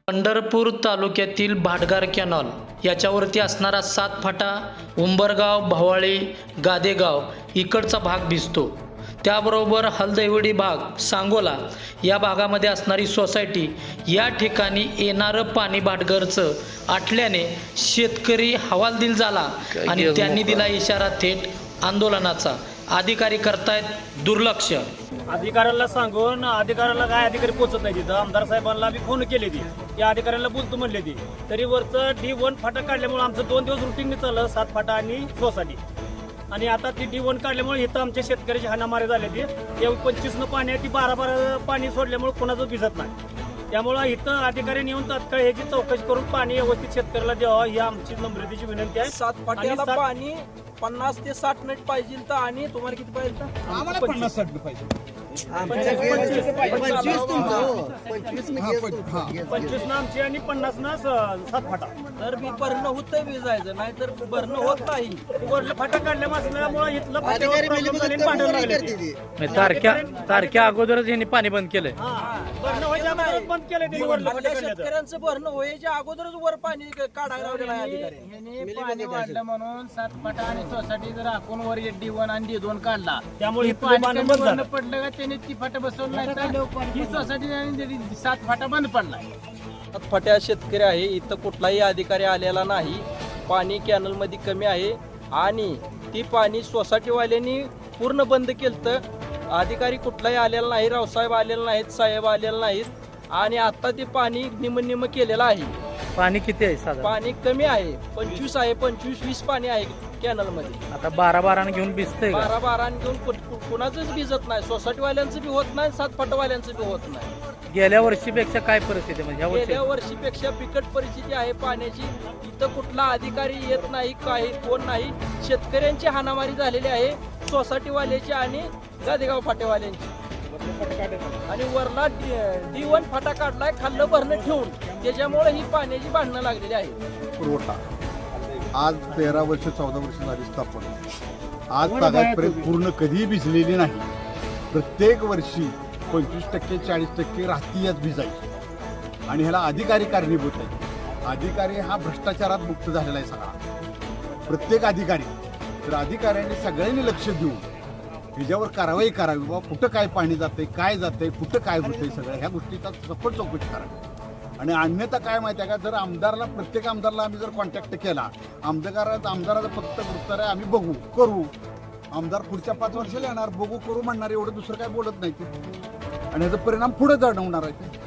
पंढरपूर तालुक्यातील भाटगार कॅनॉल याच्यावरती असणारा 7 फाटा उंबरगाव, भवाळी, गादेगाव इकडचा भाग भिजतो. त्याबरोबर हलदैवडी भाग, सांगोला या भागामध्ये असणारी सोसायटी या ठिकाणी येणारं पाणी भाटघरचं आटल्याने शेतकरी हवालदिल झाला आणि त्यांनी दिला इशारा थेट आंदोलनाचा. अधिकारी करतायत दुर्लक्ष. अधिकाऱ्याला सांगून अधिकाऱ्याला काय अधिकारी पोहोचत नाही तिथं. आमदार साहेबांना बी फोन केले ती, या अधिकाऱ्याला बोलतो म्हणले ती, तरी वरचं D1 फाटा काढल्यामुळे आमचं 2 दिवस रुटीन चाललं 7 फाटा आणि सोसायटी. आणि आता ती D1 काढल्यामुळे इथं आमच्या शेतकऱ्याची हाणामारी झाली. ती 25 पाणी आहे, ती 12 पाणी सोडल्यामुळे कोणाचं भिजत नाही. त्यामुळं इथं अधिकाऱ्यांनी येऊन तात्काळ ह्याची चौकशी करून पाणी व्यवस्थित शेतकऱ्याला द्यावं ही आमची नम्रतेची विनंती आहे. 7 फाट्याला पाणी 50 ते 60 मिनिट पाहिजे तर, आणि तुम्हाला किती पाहिजे तर? आम्हाला 50-60 मिनिट पाहिजे. 25 ना आमची आणि 50 ना 7 फाटा. तर मी भरणं होतंय भिजायचं, नाही तर भरणं होत नाही. वरलं फाटा काढल्या असल्यामुळे इथलं फाट्यावर प्रॉब्लेम झाले, भांडण लागले. तारख्या अगोदरच यांनी पाणी बंद केलंय. भरणं व्हायच्या अगोदरच बंद केलं त्यांनी वरलं फाटा काढलं. शेतकऱ्यांचं भरणं व्हायच्या अगोदरच वर पाणी काढायला लावलेलं आहे अधिकारी. पाणी वाढलं म्हणून 7 फाटा आणि सोसायटी जर आपण वर D1 आणि D2 काढला, त्यामुळे पाणी पाणी कमी बंद भरणं झालं. पडलं का त्याने ती फाटा बसवलं नाही तर ही सोसायटी आणि 7 फाटा बंद पडला. 7 फाट्या शेतकरी आहे, इथं कुठलाही अधिकारी आलेला नाही. पाणी कॅनल मध्ये कमी आहे आणि ती पाणी सोसायटीवाल्यांनी पूर्ण बंद केलं. अधिकारी कुठलाही आलेला नाही, रावसाहेब आलेला नाहीत, साहेब आलेला नाहीत आणि आता ते पाणी निम केलेलं आहे. पाणी किती आहे साधारण? पाणी कमी आहे, 25 आहे, 25-20 पाणी आहे कॅनल मध्ये. आता 12 घेऊन भिजतंय का? 12 घेऊन कुणाचंच भिजत नाही. सोसायटीवाल्यांचं बी होत नाही, 7 फाटावाल्यांचं बी होत नाही. गेल्या वर्षीपेक्षा काय परिस्थिती म्हणजे ह्या वर्षी? गेल्या वर्षीपेक्षा बिकट परिस्थिती आहे पाण्याची. इथं कुठला अधिकारी येत नाही, काही कोण नाही. शेतकऱ्यांची हाणामारी झालेली आहे, सोसायटीवाल्याची आणि गादेगाव फाटेवाल्यांची. आणि वरला D1 फाटा काढलाय खाल्लं भरणं ठेवून, त्याच्यामुळे ही पाण्याची भांडणं लागलेली आहे. पुरवठा आज 13 वर्ष 14 वर्ष झाली स्थापना. आज तागायतपर्यंत पूर्ण कधीही भिजलेली नाही. प्रत्येक वर्षी 25% 40% राहती याच भिजायची आणि ह्याला अधिकारी कारणीभूत आहे. अधिकारी हा भ्रष्टाचारात मुक्त झालेला आहे सगळा, प्रत्येक अधिकारी. तर अधिकाऱ्यांनी सगळ्यांनी लक्ष देऊन ह्याच्यावर कारवाई करावी. बाबा कुठं काय पाणी जातंय, काय जातंय, कुठं काय होतंय, सगळ्या ह्या गोष्टीचा सखोल चौकशी करावी. आणि अन्यथा काय माहिती आहे का, जर आमदारला प्रत्येक आमदारला आम्ही जर कॉन्टॅक्ट केला, आमदाराचं फक्त उत्तर आहे आम्ही बघू करू. आमदार पुढच्या 5 वर्षाला येणार, बघू करू म्हणणार, एवढं दुसरं काय बोलत नाही ते. आणि ह्याचा परिणाम पुढे जाणवणार आहे ते.